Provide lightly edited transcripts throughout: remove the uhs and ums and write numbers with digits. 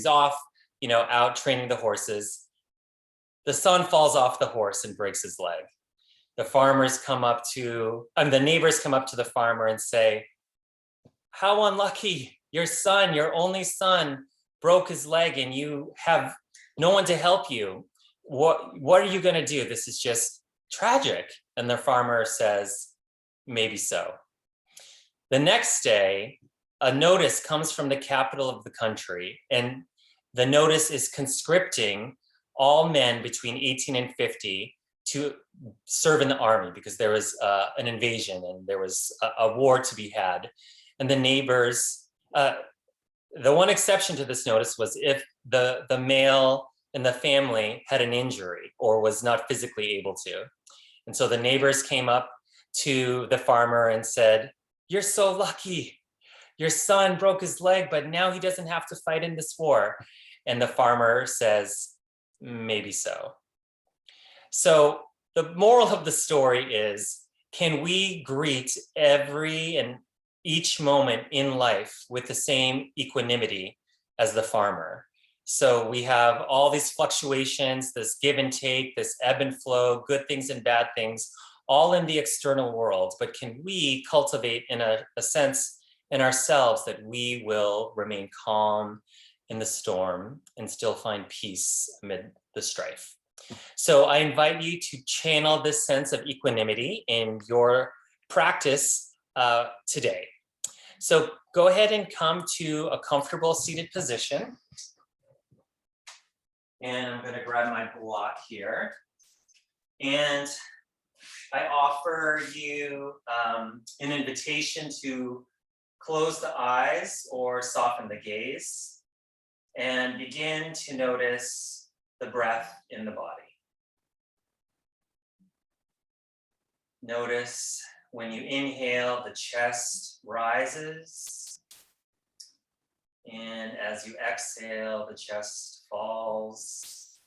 He's off, out training the horses. The son falls off the horse and breaks his leg. The neighbors come up to the farmer and say, "How unlucky, your son, your only son, broke his leg and you have no one to help you. What are you going to do? This is just tragic." And the farmer says, "Maybe so." The next day, a notice comes from the capital of the country, and the notice is conscripting all men between 18 and 50 to serve in the army because there was an invasion and there was a war to be had. And the neighbors, the one exception to this notice was if the male in the family had an injury or was not physically able to. And so the neighbors came up to the farmer and said, "You're so lucky. Your son broke his leg, but now he doesn't have to fight in this war." And the farmer says, "Maybe so." So the moral of the story is, can we greet every and each moment in life with the same equanimity as the farmer? So we have all these fluctuations, this give and take, this ebb and flow, good things and bad things, all in the external world. But can we cultivate in a sense in ourselves that we will remain calm in the storm and still find peace amid the strife? So I invite you to channel this sense of equanimity in your practice today. So go ahead and come to a comfortable seated position. And I'm going to grab my block here. And I offer you an invitation to close the eyes or soften the gaze and begin to notice the breath in the body. Notice when you inhale, the chest rises. And as you exhale, the chest falls.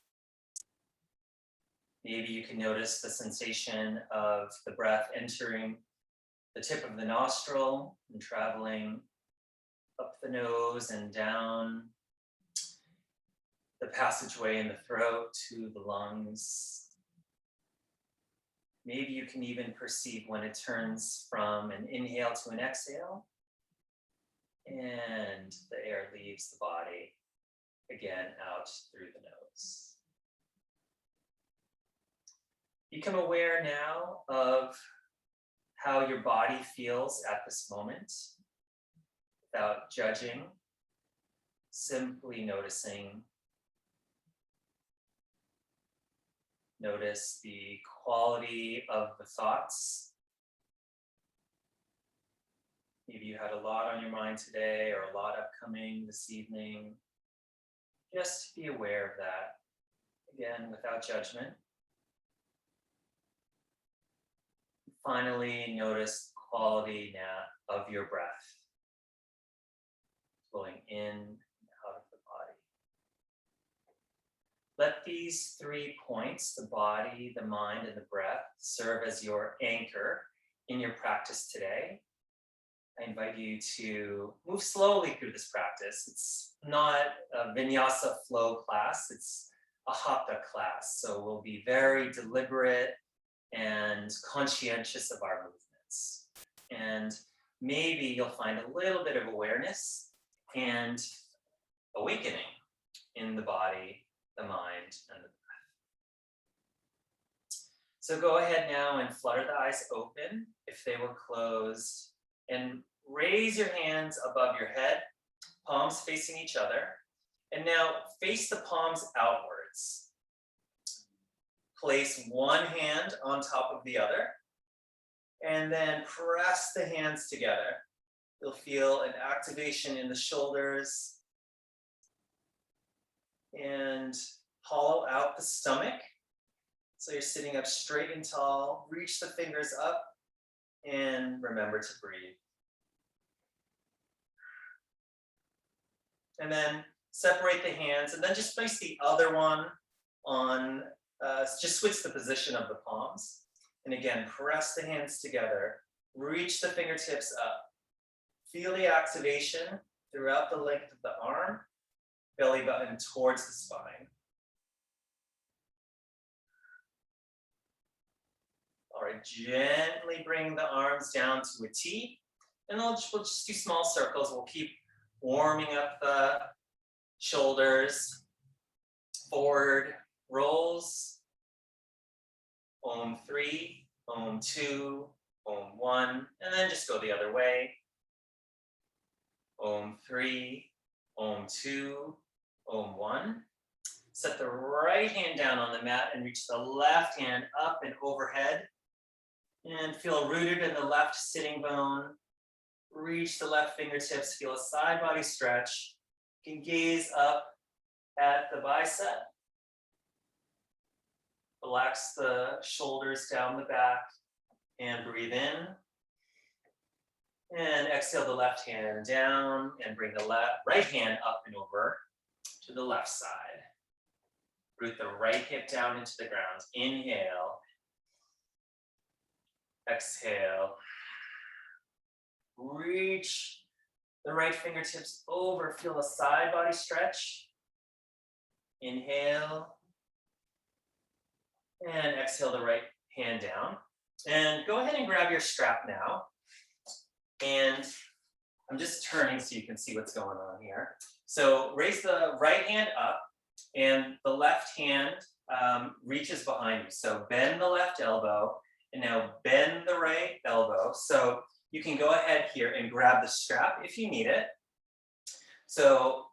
Maybe you can notice the sensation of the breath entering the tip of the nostril and traveling up the nose and down the passageway in the throat to the lungs. Maybe you can even perceive when it turns from an inhale to an exhale and the air leaves the body again out through the nose. Become aware now of how your body feels at this moment without judging, simply noticing. Notice the quality of the thoughts. Maybe you had a lot on your mind today or a lot upcoming this evening. Just be aware of that, again, without judgment. Finally, notice the quality now of your breath, flowing in and out of the body. Let these 3 points, the body, the mind, and the breath, serve as your anchor in your practice today. I invite you to move slowly through this practice. It's not a vinyasa flow class, it's a hatha class. So we'll be very deliberate and conscientious of our movements. And maybe you'll find a little bit of awareness and awakening in the body, the mind, and the breath. So go ahead now and flutter the eyes open if they were closed, and raise your hands above your head, palms facing each other. And now face the palms outwards. Place one hand on top of the other, and then press the hands together. You'll feel an activation in the shoulders and hollow out the stomach. So you're sitting up straight and tall. Reach the fingers up and remember to breathe. And then separate the hands and then just place the other one on, just switch the position of the palms. And again, press the hands together. Reach the fingertips up. Feel the activation throughout the length of the arm belly button towards the spine. All right, gently bring the arms down to a T, and we'll just do small circles. We'll keep warming up the shoulders. Forward rolls. Om 3, Om 2, Om 1, and then just go the other way. Om 3, Om 2, Om 1. Set the right hand down on the mat and reach the left hand up and overhead. And feel rooted in the left sitting bone. Reach the left fingertips, feel a side body stretch. You can gaze up at the bicep. Relax the shoulders down the back and breathe in. And exhale the left hand down and bring the right hand up and over to the left side. Root the right hip down into the ground. Inhale. Exhale. Reach the right fingertips over. Feel a side body stretch. Inhale. And exhale the right hand down. And go ahead and grab your strap now. And I'm just turning so you can see what's going on here. So raise the right hand up and the left hand reaches behind you. So bend the left elbow and now bend the right elbow. So you can go ahead here and grab the strap if you need it. So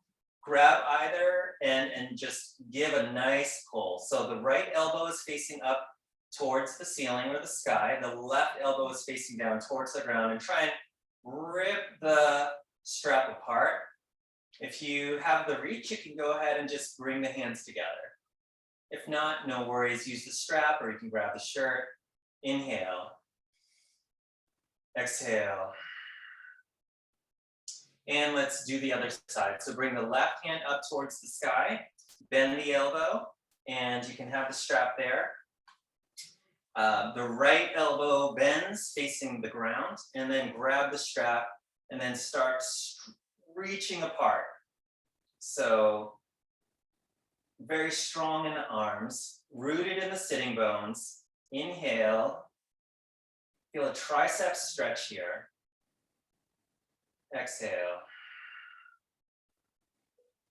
grab either and just give a nice pull. So the right elbow is facing up towards the ceiling or the sky. The left elbow is facing down towards the ground, and try and rip the strap apart. If you have the reach, you can go ahead and just bring the hands together. If not, no worries, use the strap or you can grab the shirt. Inhale. Exhale. And let's do the other side. So bring the left hand up towards the sky, bend the elbow, and you can have the strap there. The right elbow bends facing the ground, and then grab the strap and then start reaching apart. So very strong in the arms, rooted in the sitting bones. Inhale. Feel a tricep stretch here. Exhale.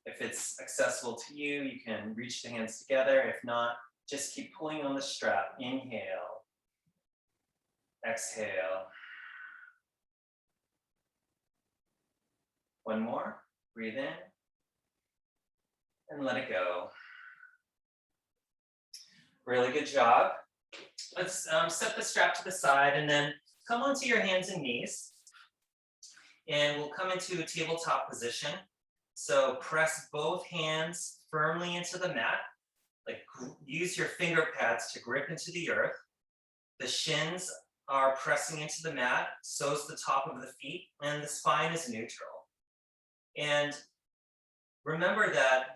If it's accessible to you, you can reach the hands together. If not, just keep pulling on the strap. Inhale. Exhale. One more. Breathe in. And let it go. Really good job. Let's set the strap to the side and then come onto your hands and knees. And we'll come into a tabletop position. So press both hands firmly into the mat. Like use your finger pads to grip into the earth. The shins are pressing into the mat, so is the top of the feet, and the spine is neutral. And remember that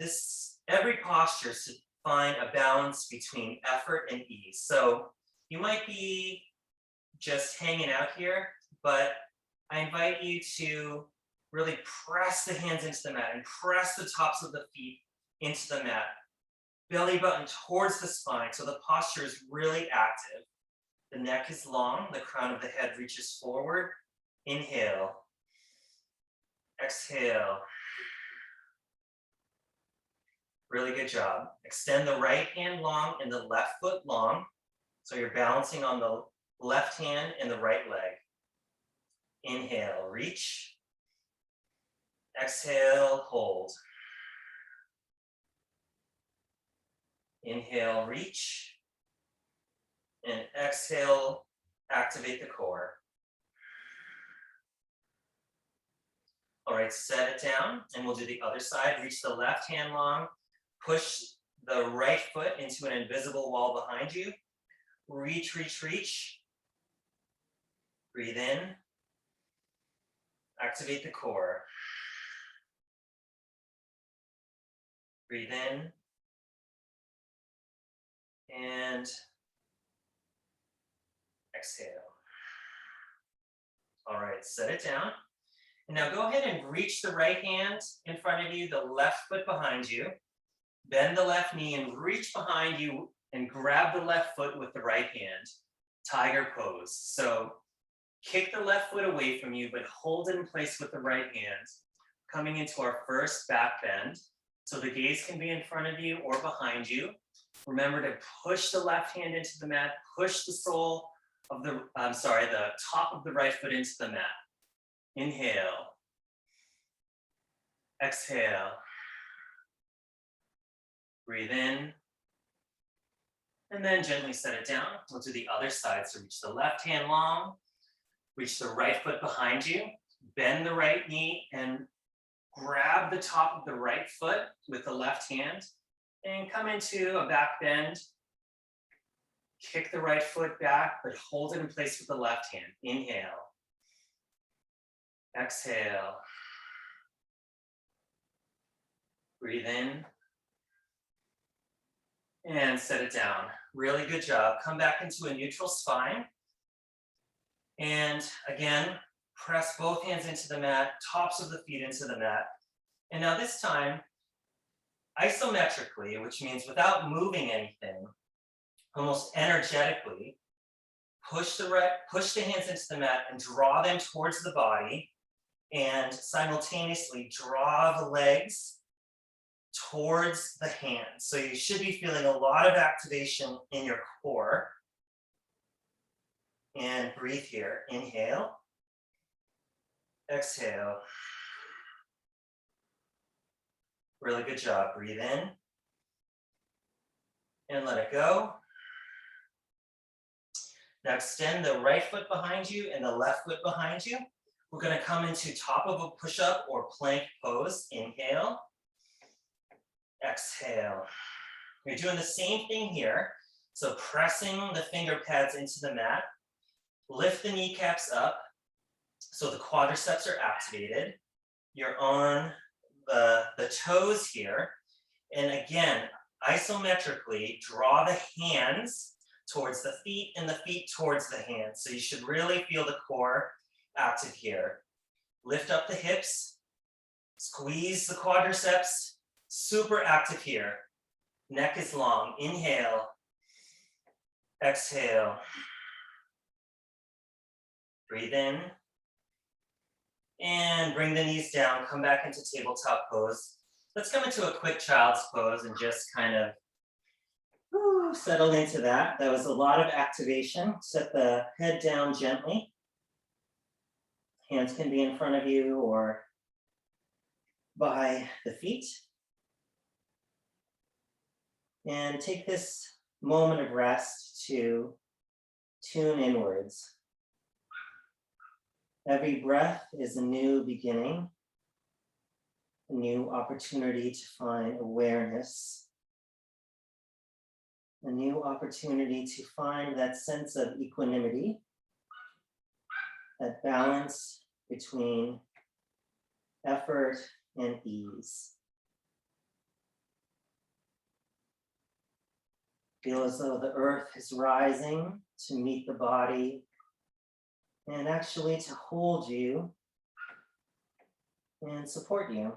every posture should find a balance between effort and ease. So you might be just hanging out here, but I invite you to really press the hands into the mat and press the tops of the feet into the mat. Belly button towards the spine, so the posture is really active. The neck is long, the crown of the head reaches forward. Inhale. Exhale. Really good job. Extend the right hand long and the left foot long. So you're balancing on the left hand and the right leg. Inhale, reach. Exhale, hold. Inhale, reach. And exhale, activate the core. All right, set it down and we'll do the other side. Reach the left hand long. Push the right foot into an invisible wall behind you. Reach, reach, reach. Breathe in. Activate the core. Breathe in. And exhale. All right, set it down. And now go ahead and reach the right hand in front of you, the left foot behind you. Bend the left knee and reach behind you and grab the left foot with the right hand. Tiger pose. So kick the left foot away from you, but hold it in place with the right hand. Coming into our first back bend. So the gaze can be in front of you or behind you. Remember to push the left hand into the mat, push the sole of the top of the right foot into the mat. Inhale. Exhale. Breathe in. And then gently set it down. We'll do the other side. So reach the left hand long, reach the right foot behind you, bend the right knee and grab the top of the right foot with the left hand and come into a back bend. Kick the right foot back, but hold it in place with the left hand. Inhale. Exhale. Breathe in. And set it down. Really good job. Come back into a neutral spine. And again, press both hands into the mat, tops of the feet into the mat. And now this time, isometrically, which means without moving anything, almost energetically, push the hands into the mat and draw them towards the body, and simultaneously draw the legs towards the hands. So you should be feeling a lot of activation in your core. And breathe here. Inhale. Exhale. Really good job. Breathe in. And let it go. Now extend the right foot behind you and the left foot behind you. We're going to come into top of a push-up or plank pose. Inhale. Exhale. You're doing the same thing here. So pressing the finger pads into the mat. Lift the kneecaps up so the quadriceps are activated. You're on the toes here. And again, isometrically, draw the hands towards the feet and the feet towards the hands. So you should really feel the core active here. Lift up the hips, squeeze the quadriceps, super active here. Neck is long. Inhale, exhale. Breathe in. And bring the knees down, come back into tabletop pose. Let's come into a quick child's pose and just kind of settle into that. That was a lot of activation. Set the head down gently. Hands can be in front of you or by the feet. And take this moment of rest to tune inwards. Every breath is a new beginning, a new opportunity to find awareness, a new opportunity to find that sense of equanimity, that balance between effort and ease. Feel as though the earth is rising to meet the body and actually to hold you and support you.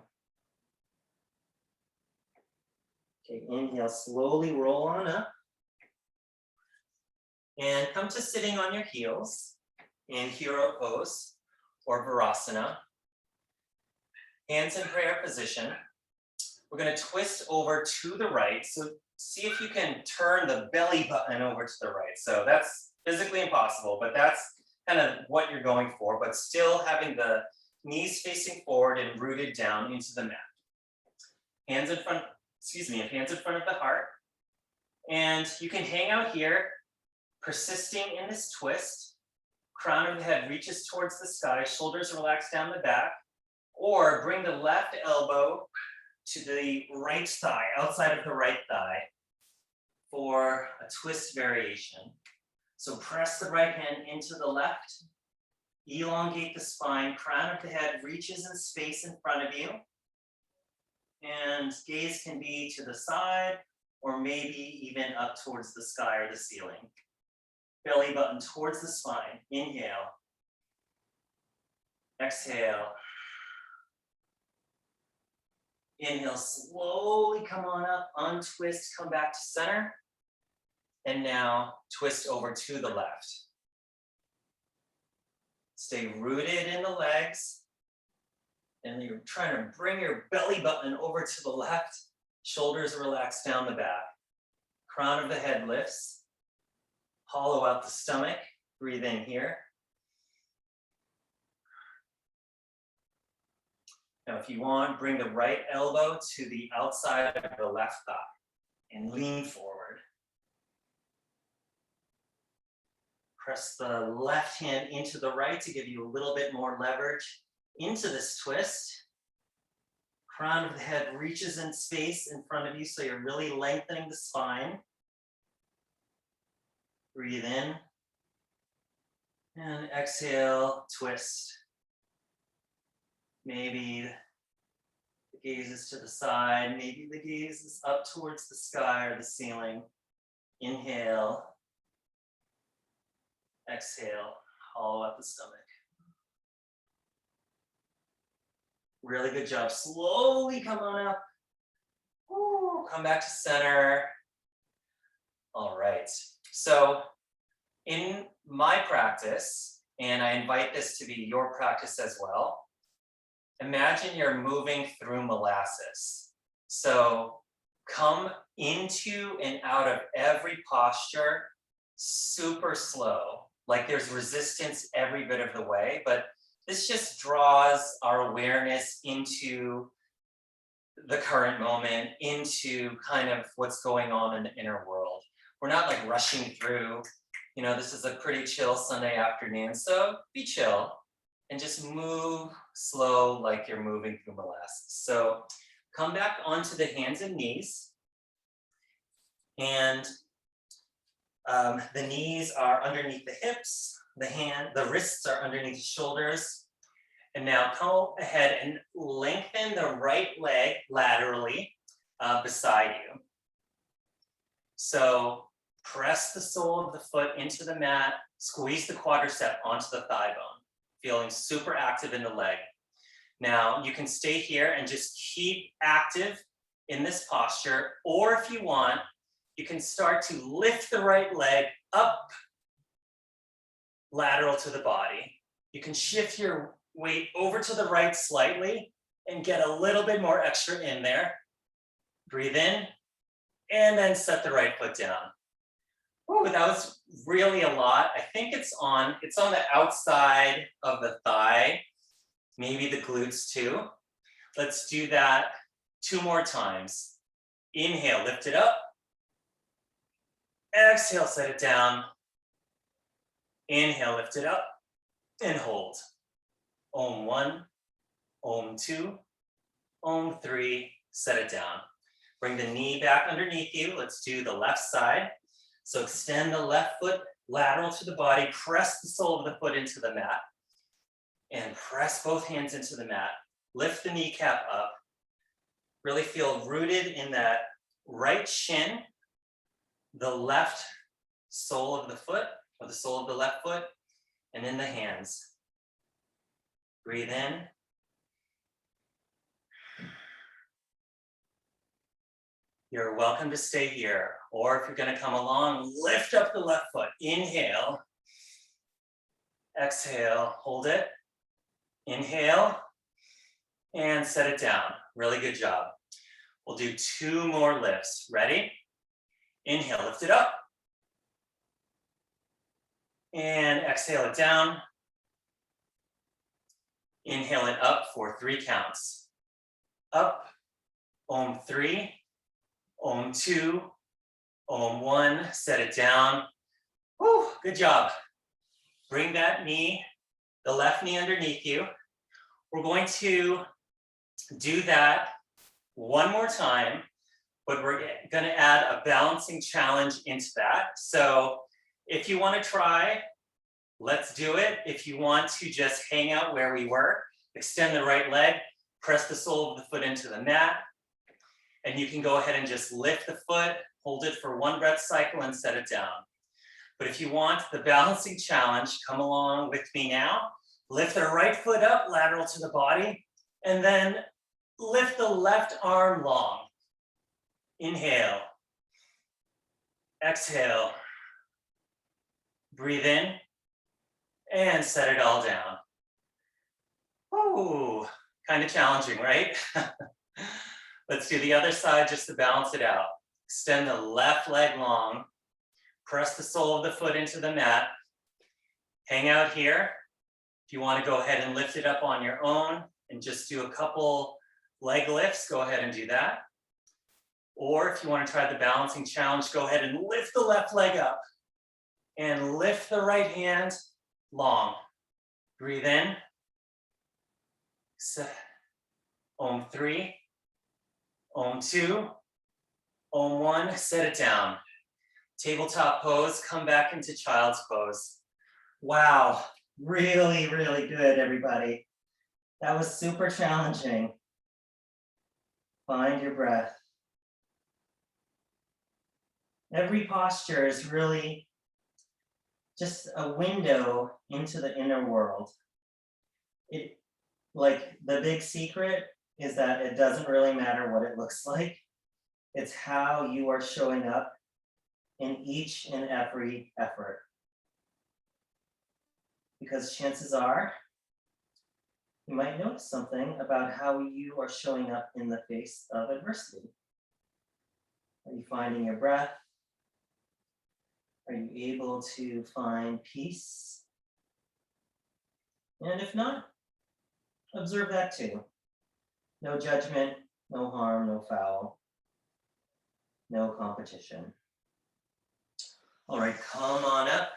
Okay, inhale, slowly roll on up. And come to sitting on your heels in hero pose or virasana. Hands in prayer position. We're going to twist over to the right. So see if you can turn the belly button over to the right. So that's physically impossible, but that's kind of what you're going for, but still having the knees facing forward and rooted down into the mat. Hands in front of the heart. And you can hang out here, persisting in this twist. Crown of the head reaches towards the sky, shoulders relax down the back, or bring the left elbow to the right thigh, outside of the right thigh, for a twist variation. So press the right hand into the left, elongate the spine, crown of the head reaches in space in front of you, and gaze can be to the side or maybe even up towards the sky or the ceiling. Belly button towards the spine. Inhale. Exhale. Inhale, slowly come on up, untwist, come back to center. And now twist over to the left. Stay rooted in the legs. And you're trying to bring your belly button over to the left. Shoulders relax down the back. Crown of the head lifts. Hollow out the stomach. Breathe in here. Now, if you want, bring the right elbow to the outside of the left thigh and lean forward. Press the left hand into the right to give you a little bit more leverage into this twist. Crown of the head reaches in space in front of you, so you're really lengthening the spine. Breathe in. And exhale, twist. Maybe the gaze is to the side, maybe the gaze is up towards the sky or the ceiling. Inhale. Exhale, hollow out the stomach. Really good job. Slowly come on up. Woo, come back to center. All right. So in my practice, and I invite this to be your practice as well, imagine you're moving through molasses. So come into and out of every posture super slow, like there's resistance every bit of the way, but this just draws our awareness into the current moment, into kind of what's going on in the inner world. We're not like rushing through, this is a pretty chill Sunday afternoon, so be chill and just move slow like you're moving through molasses. So come back onto the hands and knees, and the knees are underneath the hips, the wrists are underneath the shoulders. And now go ahead and lengthen the right leg laterally beside you. So press the sole of the foot into the mat, squeeze the quadricep onto the thigh bone, feeling super active in the leg. Now you can stay here and just keep active in this posture, or if you want, you can start to lift the right leg up lateral to the body. You can shift your weight over to the right slightly and get a little bit more extra in there. Breathe in and then set the right foot down. Ooh, that was really a lot. I think it's on the outside of the thigh, maybe the glutes too. Let's do that 2 more times. Inhale, lift it up. Exhale, set it down. Inhale, lift it up and hold. Om 1, Om 2, Om 3, set it down. Bring the knee back underneath you. Let's do the left side. So extend the left foot lateral to the body, press the sole of the foot into the mat, and press both hands into the mat. Lift the kneecap up. Really feel rooted in that right shin, the left sole of the foot, or the sole of the left foot, and in the hands. Breathe in. You're welcome to stay here, or if you're going to come along, lift up the left foot. Inhale. Exhale, hold it. Inhale, and set it down. Really good job. We'll do 2 more lifts. Ready? Inhale, lift it up. And exhale it down. Inhale it up for 3 counts. Up, Om 3, Om 2, Om 1, set it down. Whew, good job. Bring that knee, the left knee underneath you. We're going to do that 1 more time, but we're gonna add a balancing challenge into that. So if you wanna try, let's do it. If you want to just hang out where we were, extend the right leg, press the sole of the foot into the mat, and you can go ahead and just lift the foot, hold it for 1 breath cycle and set it down. But if you want the balancing challenge, come along with me now. Lift the right foot up, lateral to the body, and then lift the left arm long. Inhale. Exhale. Breathe in and set it all down. Ooh, kind of challenging, right? Let's do the other side just to balance it out. Extend the left leg long. Press the sole of the foot into the mat. Hang out here. If you want to go ahead and lift it up on your own and just do a couple leg lifts, go ahead and do that. Or if you want to try the balancing challenge, go ahead and lift the left leg up and lift the right hand long. Breathe in. Om 3, Om 2, Om 1, set it down. Tabletop pose, come back into child's pose. Wow, really, really good, everybody. That was super challenging. Find your breath. Every posture is really just a window into the inner world. Like the big secret is that it doesn't really matter what it looks like. It's how you are showing up in each and every effort. Because chances are, you might notice something about how you are showing up in the face of adversity. Are you finding your breath? Are you able to find peace? And if not, observe that too. No judgment, no harm, no foul, no competition. All right, come on up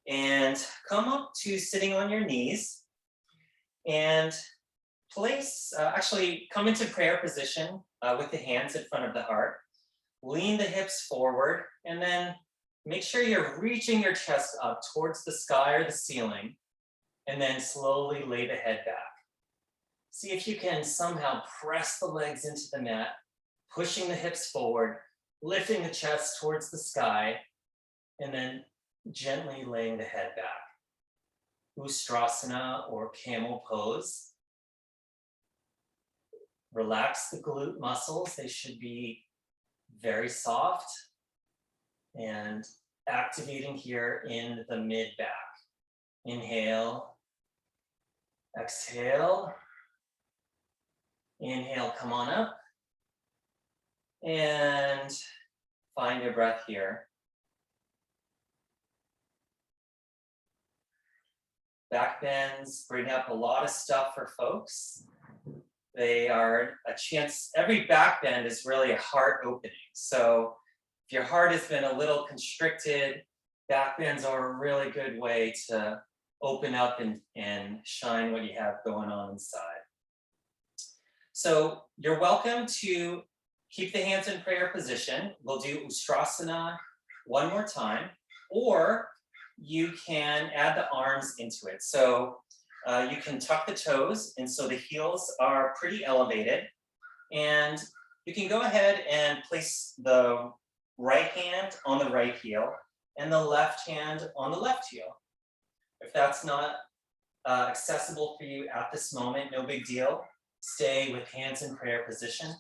and come up to sitting on your knees and place, actually come into prayer position with the hands in front of the heart. Lean the hips forward and then make sure you're reaching your chest up towards the sky or the ceiling, and then slowly lay the head back. See if you can somehow press the legs into the mat, pushing the hips forward, lifting the chest towards the sky, and then gently laying the head back. Ustrasana or camel pose. Relax the glute muscles. They should be very soft and activating here in the mid back. Inhale, exhale. Inhale, come on up. And find your breath here. Back bends bring up a lot of stuff for folks. They are a chance, every back bend is really a heart opening. So if your heart has been a little constricted, back bends are a really good way to open up and shine what you have going on inside. So you're welcome to keep the hands in prayer position. We'll do Ustrasana one more time, or you can add the arms into it. So you can tuck the toes, and so the heels are pretty elevated. And you can go ahead and place the right hand on the right heel and the left hand on the left heel. If that's not accessible for you at this moment, no big deal. Stay with hands in prayer position.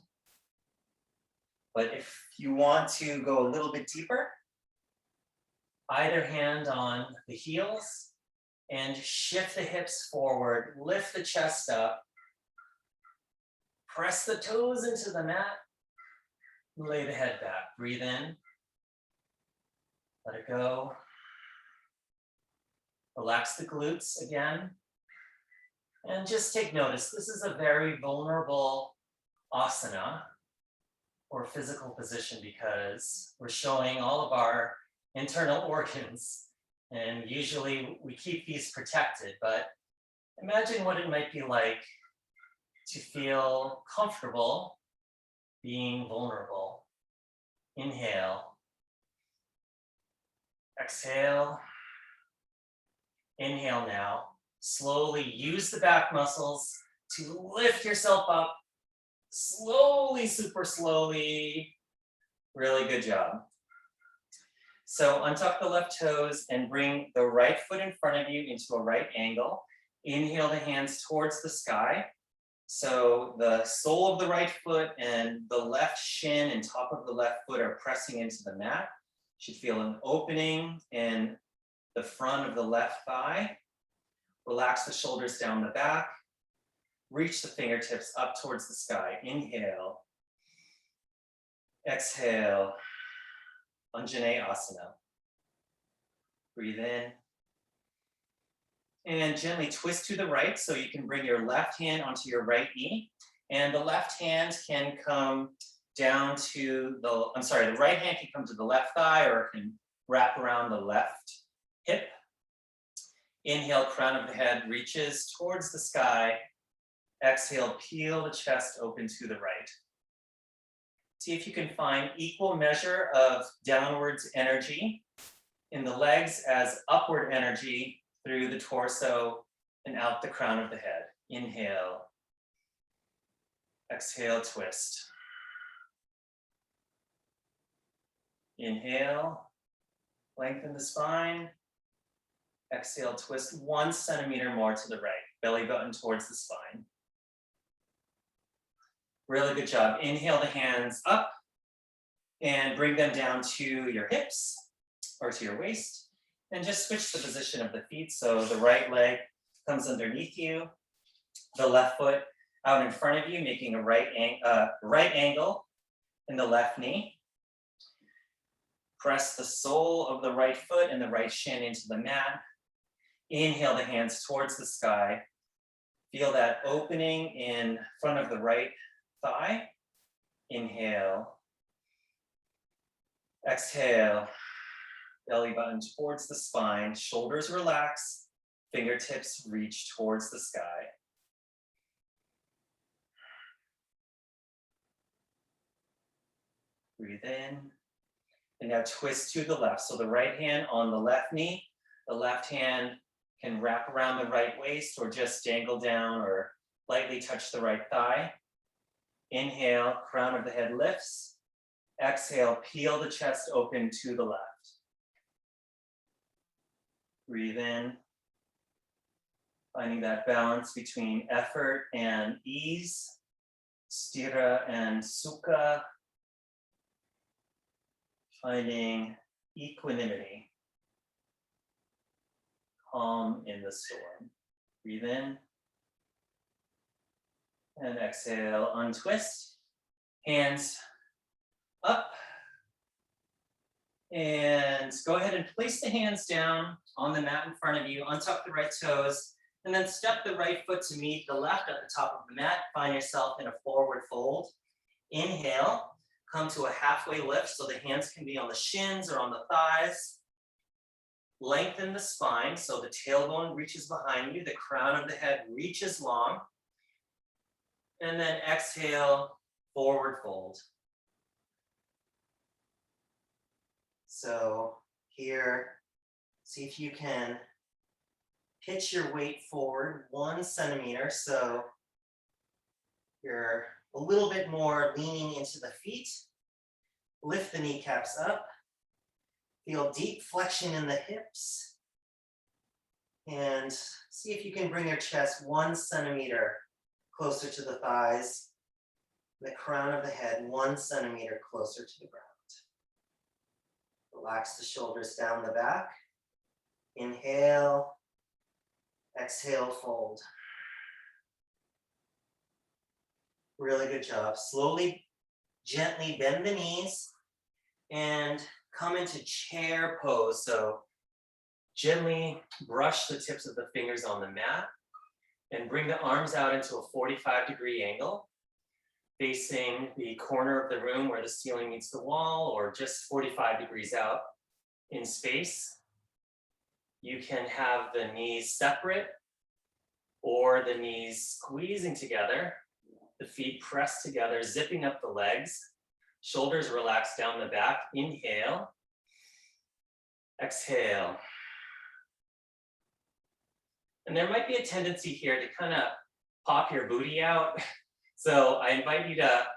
But if you want to go a little bit deeper, either hand on the heels and shift the hips forward, lift the chest up, press the toes into the mat, lay the head back. Breathe in, let it go. Relax the glutes again. And just take notice, this is a very vulnerable asana or physical position because we're showing all of our internal organs. And usually we keep these protected, but imagine what it might be like to feel comfortable being vulnerable. Inhale. Exhale. Inhale now. Slowly use the back muscles to lift yourself up. Slowly, super slowly. Really good job. So untuck the left toes and bring the right foot in front of you into a right angle. Inhale the hands towards the sky. So the sole of the right foot and the left shin and top of the left foot are pressing into the mat. You should feel an opening in the front of the left thigh. Relax the shoulders down the back. Reach the fingertips up towards the sky. Inhale. Exhale. Anjaneyasana. Breathe in. And gently twist to the right so you can bring your left hand onto your right knee. And the left hand can come down to the right hand can come to the left thigh or it can wrap around the left hip. Inhale, crown of the head reaches towards the sky. Exhale, peel the chest open to the right. See if you can find equal measure of downwards energy in the legs as upward energy through the torso and out the crown of the head. Inhale. Exhale, twist. Inhale, lengthen the spine. Exhale, twist 1 centimeter more to the right. Belly button towards the spine. Really good job. Inhale the hands up and bring them down to your hips or to your waist. And just switch the position of the feet. So the right leg comes underneath you, the left foot out in front of you, making a right angle in the left knee. Press the sole of the right foot and the right shin into the mat. Inhale the hands towards the sky. Feel that opening in front of the right thigh. Inhale. Exhale. Belly button towards the spine, shoulders relax, fingertips reach towards the sky. Breathe in. And now twist to the left. So the right hand on the left knee, the left hand can wrap around the right waist or just dangle down or lightly touch the right thigh. Inhale, crown of the head lifts. Exhale, peel the chest open to the left. Breathe in, finding that balance between effort and ease, sthira and sukha, finding equanimity, calm in the storm. Breathe in, and exhale, untwist, hands up. And go ahead and place the hands down on the mat in front of you, untuck the right toes, and then step the right foot to meet the left at the top of the mat. Find yourself in a forward fold. Inhale, come to a halfway lift so the hands can be on the shins or on the thighs. Lengthen the spine so the tailbone reaches behind you, the crown of the head reaches long. And then exhale, forward fold. So here, see if you can pitch your weight forward 1 centimeter. So you're a little bit more leaning into the feet. Lift the kneecaps up. Feel deep flexion in the hips. And see if you can bring your chest 1 centimeter closer to the thighs. The crown of the head 1 centimeter closer to the ground. Relax the shoulders down the back. Inhale, exhale, fold. Really good job. Slowly, gently bend the knees and come into chair pose. So gently brush the tips of the fingers on the mat and bring the arms out into a 45-degree angle, facing the corner of the room where the ceiling meets the wall, or just 45 degrees out in space. You can have the knees separate or the knees squeezing together, the feet pressed together, zipping up the legs, shoulders relaxed down the back. Inhale, exhale. And there might be a tendency here to kind of pop your booty out. So I invite you to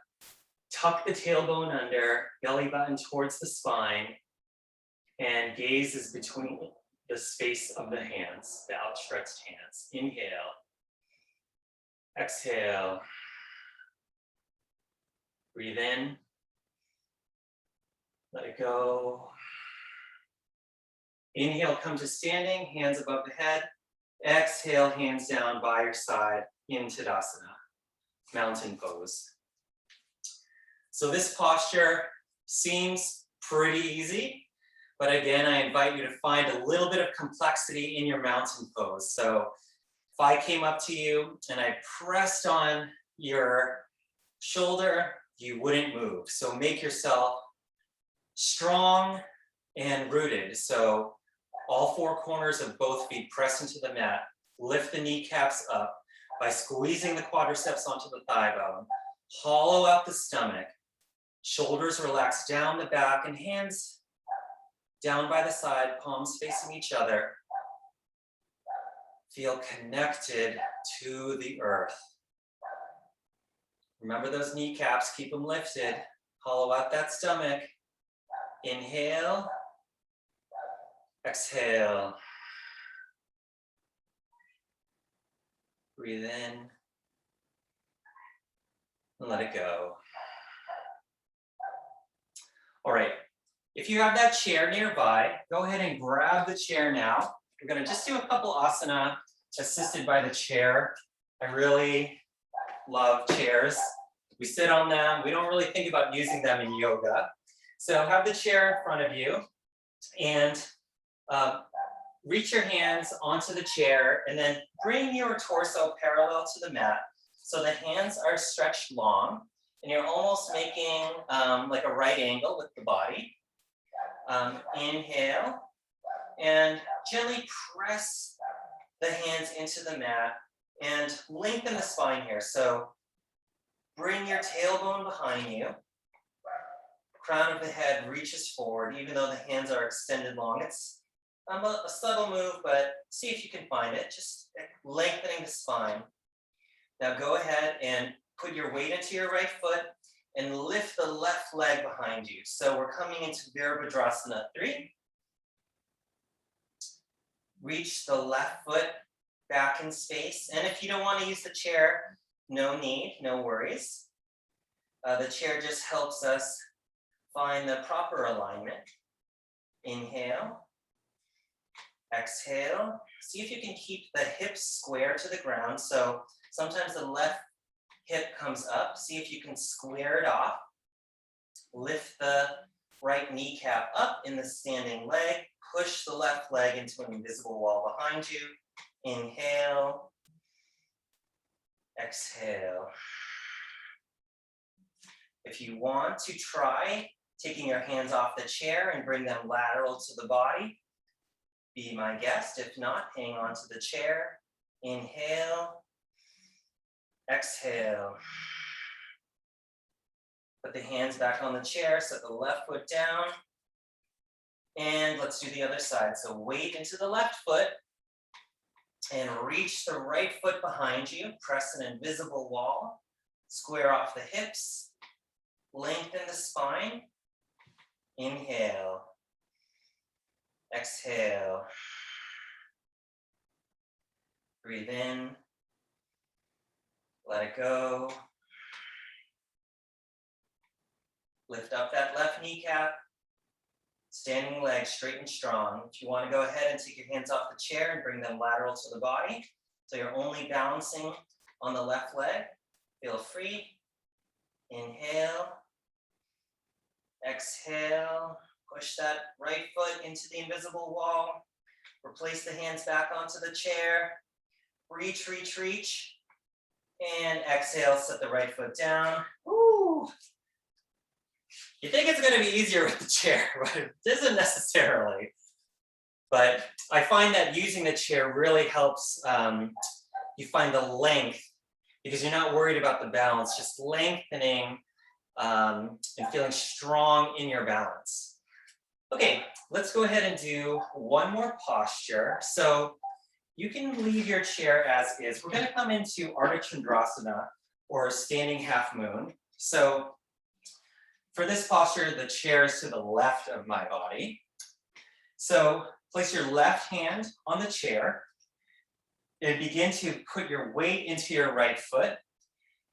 tuck the tailbone under, belly button towards the spine, and gaze is between the space of the hands, the outstretched hands. Inhale. Exhale. Breathe in. Let it go. Inhale, come to standing, hands above the head. Exhale, hands down by your side in Tadasana, mountain pose. So this posture seems pretty easy, but again, I invite you to find a little bit of complexity in your mountain pose. So if I came up to you and I pressed on your shoulder, you wouldn't move. So make yourself strong and rooted. So all four corners of both feet press into the mat. Lift the kneecaps up by squeezing the quadriceps onto the thigh bone. Hollow out the stomach. Shoulders relax down the back and hands down by the side, palms facing each other. Feel connected to the earth. Remember those kneecaps, keep them lifted. Hollow out that stomach. Inhale. Exhale. Breathe in. And let it go. All right, if you have that chair nearby, go ahead and grab the chair now. We're gonna just do a couple asana assisted by the chair. I really love chairs. We sit on them. We don't really think about using them in yoga. So have the chair in front of you and reach your hands onto the chair and then bring your torso parallel to the mat. So the hands are stretched long and you're almost making like a right angle with the body. Inhale and gently press the hands into the mat and lengthen the spine here. So bring your tailbone behind you. Crown of the head reaches forward, even though the hands are extended long. It's a subtle move, but see if you can find it. Just lengthening the spine. Now go ahead and put your weight into your right foot and lift the left leg behind you. So we're coming into Virabhadrasana 3. Reach the left foot back in space. And if you don't want to use the chair, no need, no worries. The chair just helps us find the proper alignment. Inhale. Exhale. See if you can keep the hips square to the ground. So sometimes the left hip comes up. See if you can square it off. Lift the right kneecap up in the standing leg. Push the left leg into an invisible wall behind you. Inhale. Exhale. If you want to try taking your hands off the chair and bring them lateral to the body, be my guest. If not, hang on to the chair. Inhale. Exhale. Put the hands back on the chair, set the left foot down. And let's do the other side. So weight into the left foot and reach the right foot behind you. Press an invisible wall. Square off the hips. Lengthen the spine. Inhale. Exhale. Breathe in. Let it go. Lift up that left kneecap. Standing leg straight and strong. If you want to go ahead and take your hands off the chair and bring them lateral to the body, so you're only balancing on the left leg, feel free. Inhale. Exhale. Push that right foot into the invisible wall. Replace the hands back onto the chair. Reach, reach, reach. And exhale, set the right foot down. Woo! You think it's going to be easier with the chair, but it isn't necessarily. But I find that using the chair really helps you find the length because you're not worried about the balance, just lengthening and feeling strong in your balance. Okay, let's go ahead and do one more posture. So you can leave your chair as is. We're going to come into Ardha Chandrasana or standing half moon. So for this posture, the chair is to the left of my body. So place your left hand on the chair. and begin to put your weight into your right foot,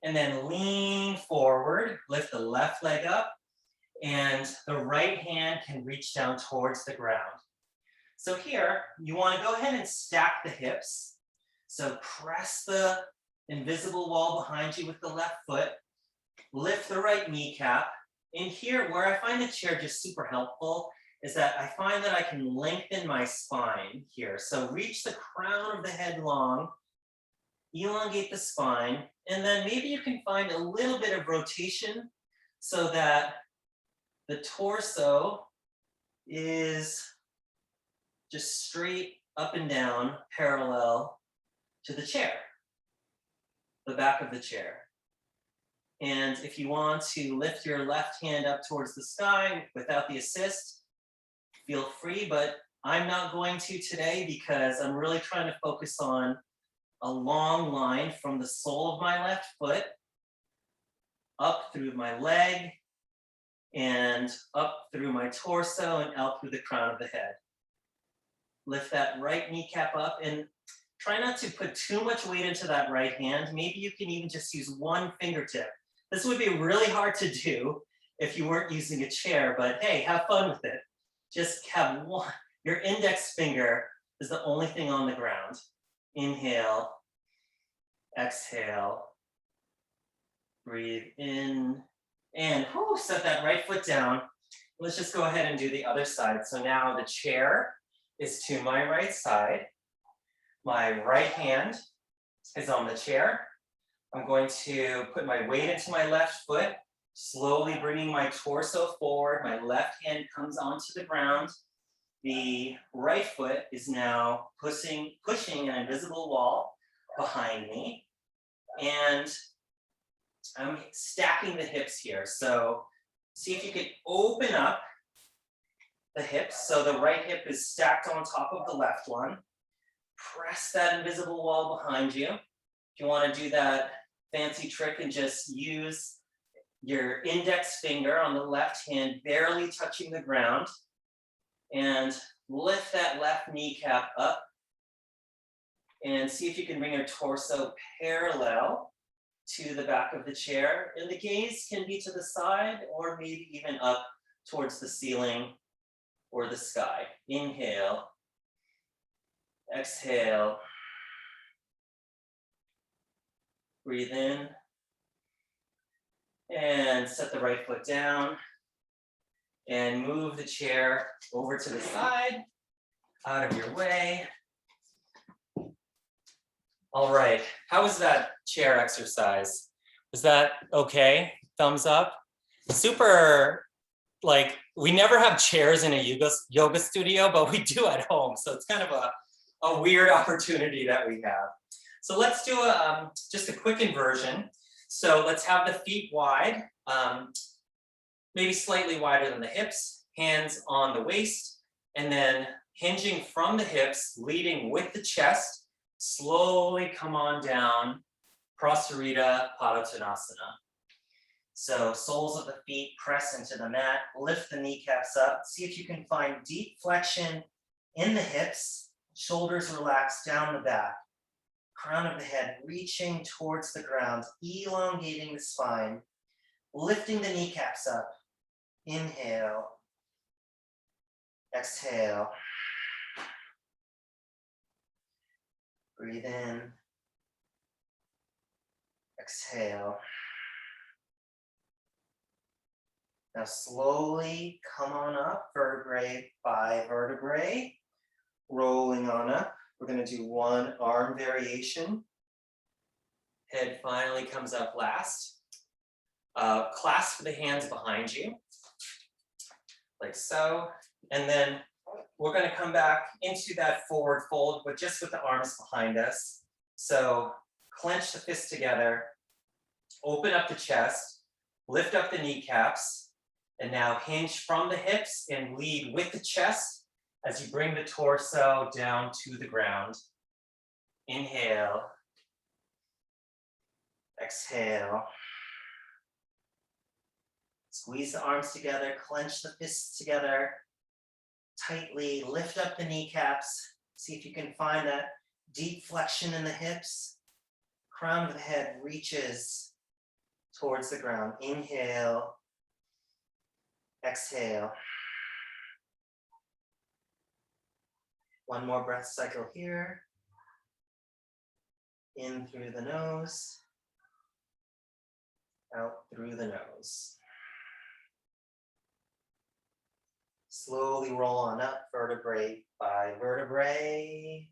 and then lean forward, lift the left leg up, and the right hand can reach down towards the ground. So here, you want to go ahead and stack the hips. So press the invisible wall behind you with the left foot, lift the right kneecap. And here, where I find the chair just super helpful is that I find that I can lengthen my spine here. So reach the crown of the head long, elongate the spine, and then maybe you can find a little bit of rotation so that the torso is just straight up and down, parallel to the chair, the back of the chair. And if you want to lift your left hand up towards the sky without the assist, feel free, but I'm not going to today because I'm really trying to focus on a long line from the sole of my left foot up through my leg and up through my torso and out through the crown of the head. Lift that right kneecap up and try not to put too much weight into that right hand. Maybe you can even just use one fingertip. This would be really hard to do if you weren't using a chair, but hey, have fun with it. Just have one, your index finger is the only thing on the ground. Inhale, exhale, breathe in, and set that right foot down. Let's just go ahead and do the other side. So now the chair is to my right side. My right hand is on the chair. I'm going to put my weight into my left foot, slowly bringing my torso forward. My left hand comes onto the ground. The right foot is now pushing an invisible wall behind me. And I'm stacking the hips here. So see if you can open up the hips. So the right hip is stacked on top of the left one. Press that invisible wall behind you. If you want to do that fancy trick and just use your index finger on the left hand, barely touching the ground, and lift that left kneecap up and see if you can bring your torso parallel to the back of the chair. And the gaze can be to the side or maybe even up towards the ceiling or the sky. Inhale, exhale, breathe in, and set the right foot down, and move the chair over to the side, out of your way. All right, how was that chair exercise? Was that okay? Thumbs up? Super, like, we never have chairs in a yoga studio, but we do at home. So it's kind of a weird opportunity that we have. So let's do just a quick inversion. So let's have the feet wide, maybe slightly wider than the hips, hands on the waist, and then hinging from the hips, leading with the chest, slowly come on down, Prasarita Padottanasana. So soles of the feet press into the mat, lift the kneecaps up, see if you can find deep flexion in the hips, shoulders relax down the back, crown of the head reaching towards the ground, elongating the spine, lifting the kneecaps up. Inhale, exhale, breathe in, exhale. Now slowly come on up, vertebrae by vertebrae, rolling on up. We're going to do one arm variation. Head finally comes up last. Clasp the hands behind you, like so. And then we're going to come back into that forward fold, but just with the arms behind us. So clench the fists together, open up the chest, lift up the kneecaps, and now hinge from the hips and lead with the chest as you bring the torso down to the ground. Inhale, exhale. Squeeze the arms together, clench the fists together tightly, lift up the kneecaps. See if you can find that Deep flexion in the hips. Crown of the head reaches towards the ground. Inhale. Exhale. One more breath cycle here. In through the nose. Out through the nose. Slowly roll on up, vertebrae by vertebrae.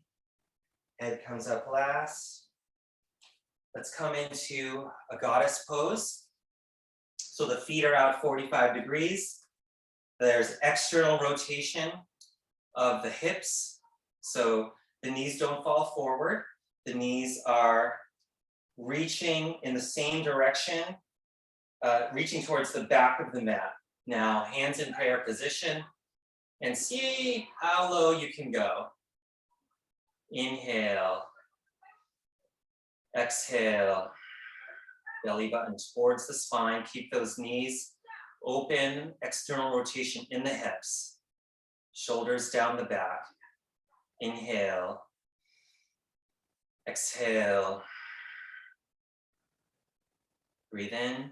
Head comes up last. Let's come into a goddess pose. So the feet are out 45 degrees. There's external rotation of the hips. So the knees don't fall forward. The knees are reaching in the same direction, reaching towards the back of the mat. Now, hands in prayer position, and see how low you can go. Inhale. Exhale. Belly button towards the spine. Keep those knees open, external rotation in the hips. Shoulders down the back. Inhale. Exhale. Breathe in.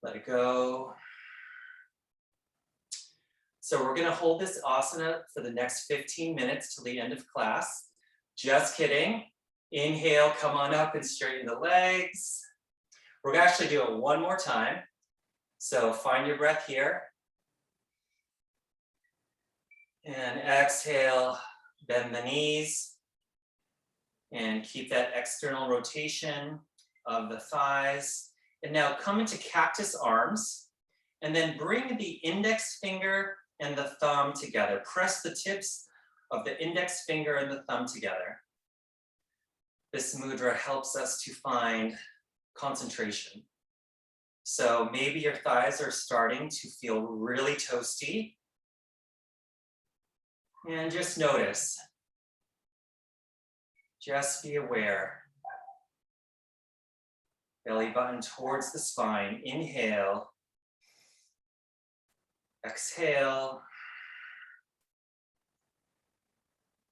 Let it go. So we're gonna hold this asana for the next 15 minutes till the end of class. Just kidding. Inhale, come on up and straighten the legs. We're gonna actually do it one more time. So find your breath here. And exhale, bend the knees. And keep that external rotation of the thighs. And now come into cactus arms. And then bring the index finger and the thumb together. Press the tips of the index finger and the thumb together. This mudra helps us to find concentration. So maybe your thighs are starting to feel really toasty. And just notice. Just be aware. Belly button towards the spine. Inhale. Exhale.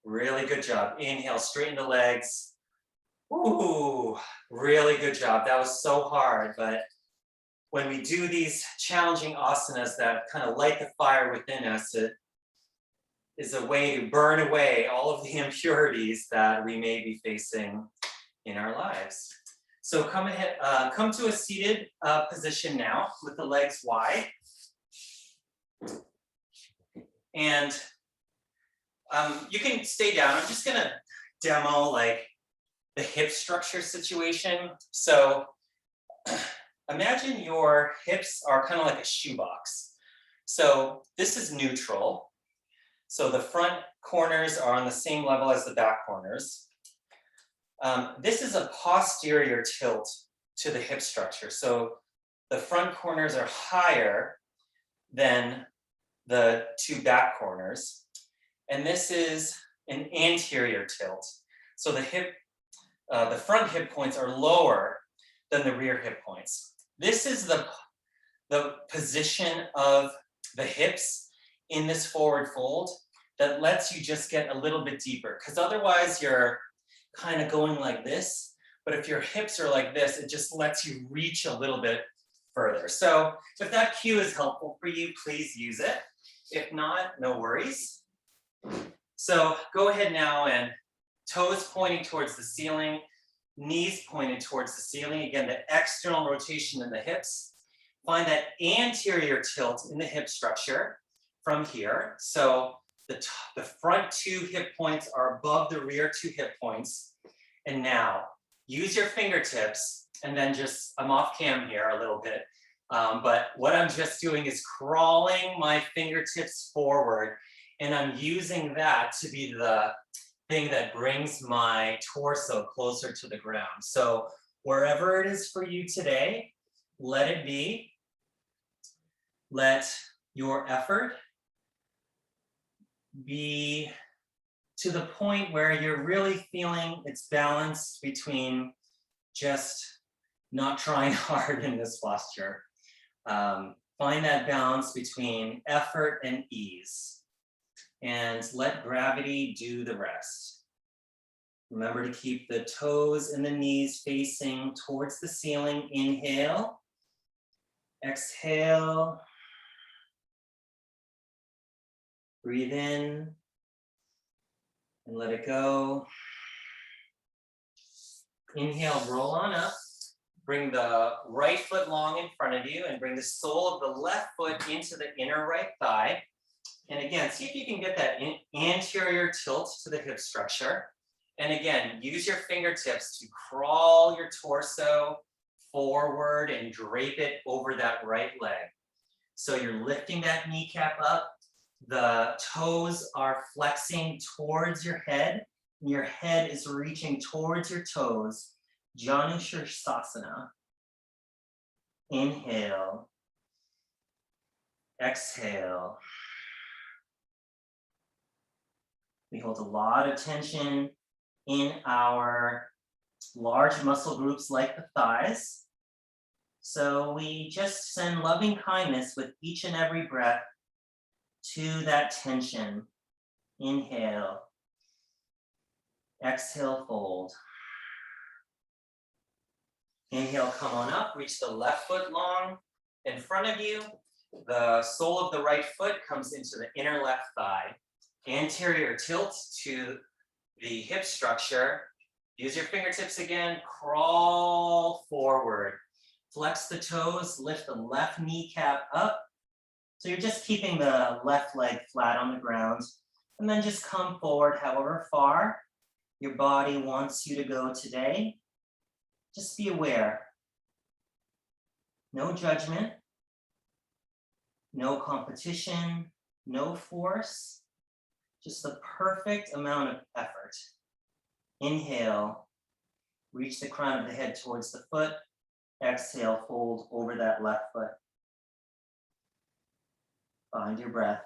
Really good job. Inhale, straighten the legs. Ooh, really good job. That was so hard, but when we do these challenging asanas that kind of light the fire within us, it is a way to burn away all of the impurities that we may be facing in our lives. So come ahead, come to a seated position now with the legs wide. And you can stay down. I'm just gonna demo like the hip structure situation. So imagine your hips are kind of like a shoebox. So this is neutral. So the front corners are on the same level as the back corners. This is a posterior tilt to the hip structure. So the front corners are higher than the two back corners. And this is an anterior tilt. So the front hip points are lower than the rear hip points. This is the position of the hips in this forward fold that lets you just get a little bit deeper, because otherwise you're kind of going like this. But if your hips are like this, it just lets you reach a little bit further. So if that cue is helpful for you, please use it. If not, no worries. So go ahead now and toes pointing towards the ceiling, knees pointed towards the ceiling. Again, the external rotation in the hips. Find that anterior tilt in the hip structure from here. So the front two hip points are above the rear two hip points. And now use your fingertips, and then just, I'm off cam here a little bit, but what I'm just doing is crawling my fingertips forward, and I'm using that to be the thing that brings my torso closer to the ground. So wherever it is for you today, let it be. Let your effort be to the point where you're really feeling it's balanced between just not trying hard in this posture. Find that balance between effort and ease. and let gravity do the rest. Remember to keep the toes and the knees facing towards the ceiling. Inhale, exhale, breathe in and let it go. Inhale, roll on up. Bring the right foot long in front of you and bring the sole of the left foot into the inner right thigh. And again, see if you can get that anterior tilt to the hip structure. And again, use your fingertips to crawl your torso forward and drape it over that right leg. So you're lifting that kneecap up. The toes are flexing towards your head. And your head is reaching towards your toes. Janu Sirsasana. Inhale. Exhale. We hold a lot of tension in our large muscle groups like the thighs. So we just send loving kindness with each and every breath to that tension. Inhale. Exhale, fold. Inhale, come on up, reach the left foot long in front of you. The sole of the right foot comes into the inner left thigh. Anterior tilt to the hip structure. Use your fingertips again, crawl forward. Flex the toes, lift the left kneecap up. So you're just keeping the left leg flat on the ground. And then just come forward however far your body wants you to go today. Just be aware. No judgment, no competition, no force, just the perfect amount of effort. Inhale, reach the crown of the head towards the foot. Exhale, fold over that left foot. Find your breath.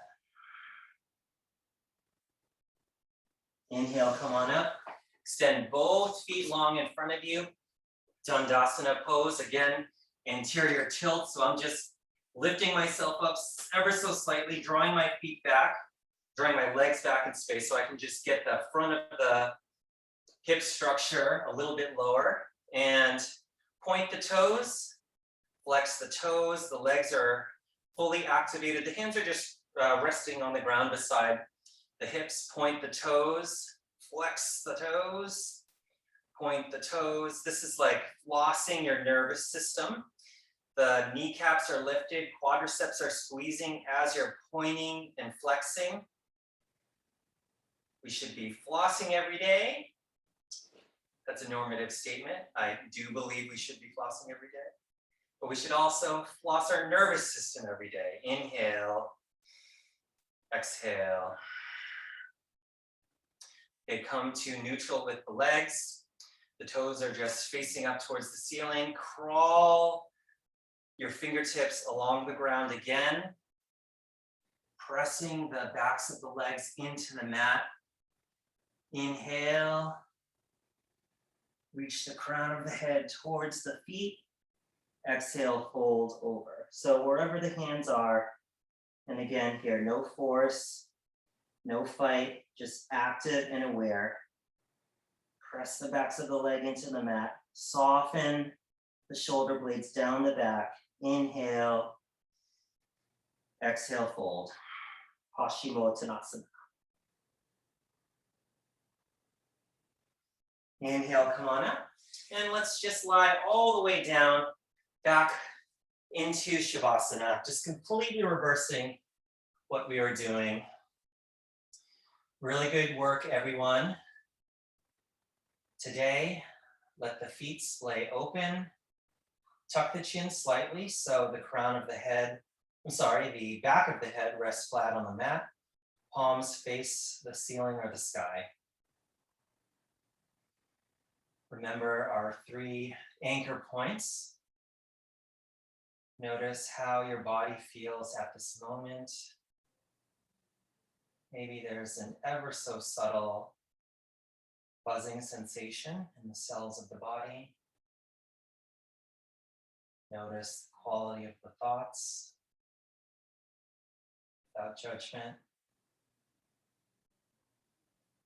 Inhale, come on up. Extend both feet long in front of you. Dandasana pose, again, anterior tilt. So I'm just lifting myself up ever so slightly, drawing my feet back, drawing my legs back in space so I can just get the front of the hip structure a little bit lower. And point the toes, flex the toes. The legs are fully activated. The hands are just resting on the ground beside the hips. Point the toes, flex the toes. Point the toes. This is like flossing your nervous system. The kneecaps are lifted, quadriceps are squeezing as you're pointing and flexing. We should be flossing every day. That's a normative statement. I do believe we should be flossing every day. But we should also floss our nervous system every day. Inhale, exhale. They come to neutral with the legs. The toes are just facing up towards the ceiling. Crawl your fingertips along the ground again. Pressing the backs of the legs into the mat. Inhale. Reach the crown of the head towards the feet. Exhale, fold over. So wherever the hands are, and again here, no force, no fight, just active and aware. Press the backs of the leg into the mat. Soften the shoulder blades down the back. Inhale. Exhale, fold. Paschimottanasana. Inhale, come on up. And let's just lie all the way down, back into Shavasana. Just completely reversing what we were doing. Really good work, everyone. Today, let the feet splay open. Tuck the chin slightly so the crown of the head, the back of the head rests flat on the mat. Palms face the ceiling or the sky. Remember our 3 anchor points. Notice how your body feels at this moment. Maybe there's an ever so subtle buzzing sensation in the cells of the body. Notice the quality of the thoughts without judgment.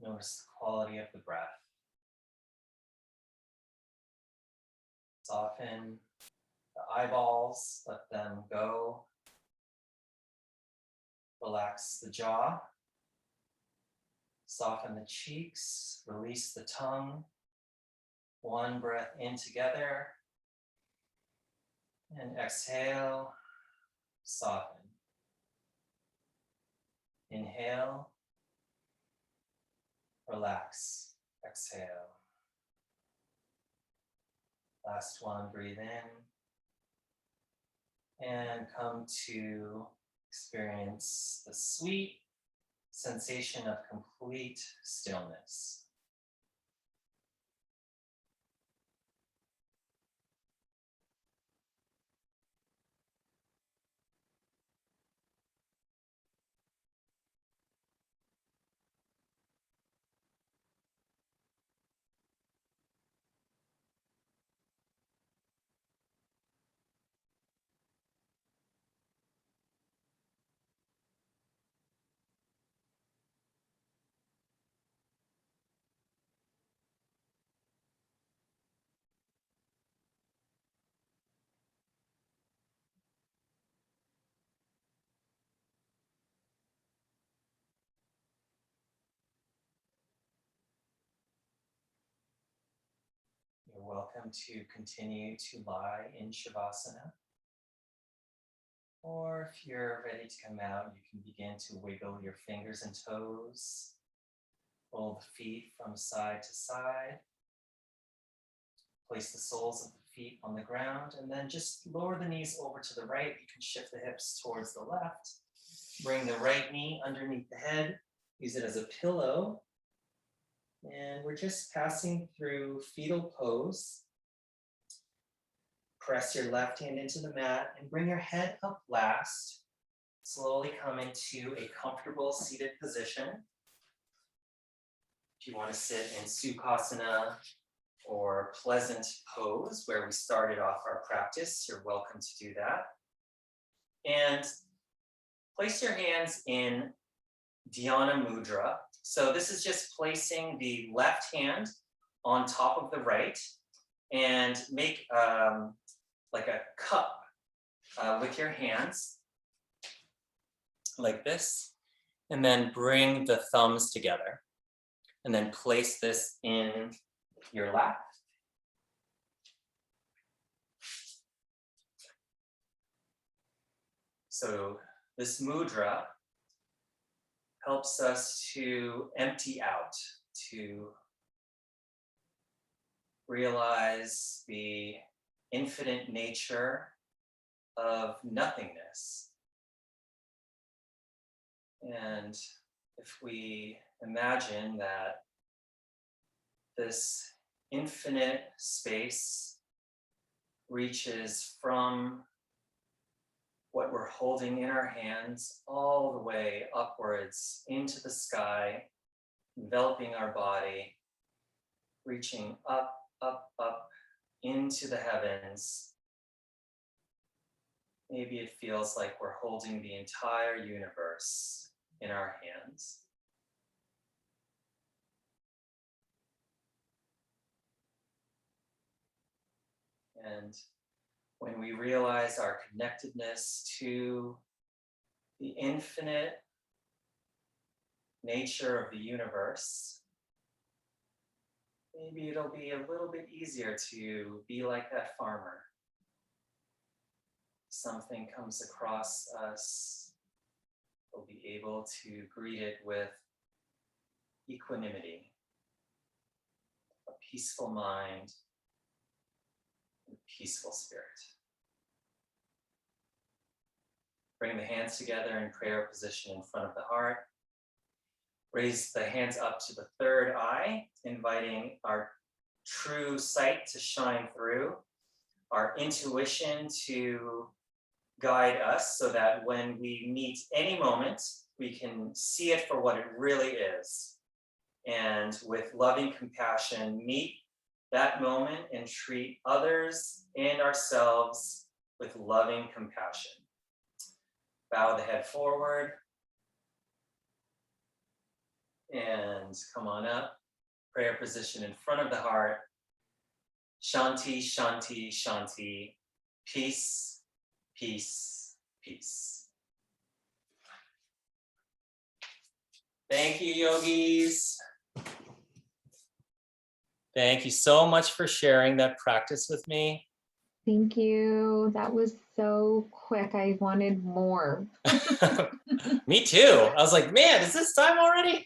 Notice the quality of the breath. Soften the eyeballs, let them go. Relax the jaw. Soften the cheeks, release the tongue. One breath in together. And exhale, soften. Inhale, relax, exhale. Last one, breathe in. And come to experience the sweet sensation of complete stillness. You're welcome to continue to lie in Shavasana. Or if you're ready to come out, you can begin to wiggle your fingers and toes. Roll the feet from side to side. Place the soles of the feet on the ground and then just lower the knees over to the right. You can shift the hips towards the left. Bring the right knee underneath the head. Use it as a pillow. And we're just passing through fetal pose. Press your left hand into the mat and bring your head up last. Slowly come into a comfortable seated position. If you want to sit in Sukhasana or pleasant pose where we started off our practice, you're welcome to do that. And place your hands in Dhyana Mudra. So this is just placing the left hand on top of the right and make like a cup with your hands like this, and then bring the thumbs together and then place this in your lap. So this mudra helps us to empty out, to realize the infinite nature of nothingness. And if we imagine that this infinite space reaches from what we're holding in our hands all the way upwards into the sky, enveloping our body, reaching up, up, up into the heavens. Maybe it feels like we're holding the entire universe in our hands. And when we realize our connectedness to the infinite nature of the universe, maybe it'll be a little bit easier to be like that farmer. Something comes across us, we'll be able to greet it with equanimity, a peaceful mind, and a peaceful spirit. Bring the hands together in prayer position in front of the heart. Raise the hands up to the third eye, inviting our true sight to shine through, our intuition to guide us so that when we meet any moment, we can see it for what it really is. And with loving compassion, meet that moment and treat others and ourselves with loving compassion. Bow the head forward. And come on up. Prayer position in front of the heart. Shanti, Shanti, Shanti. Peace, peace, peace. Thank you, yogis. Thank you so much for sharing that practice with me. Thank you. That was so quick. I wanted more. Me too. I was like, man, is this time already?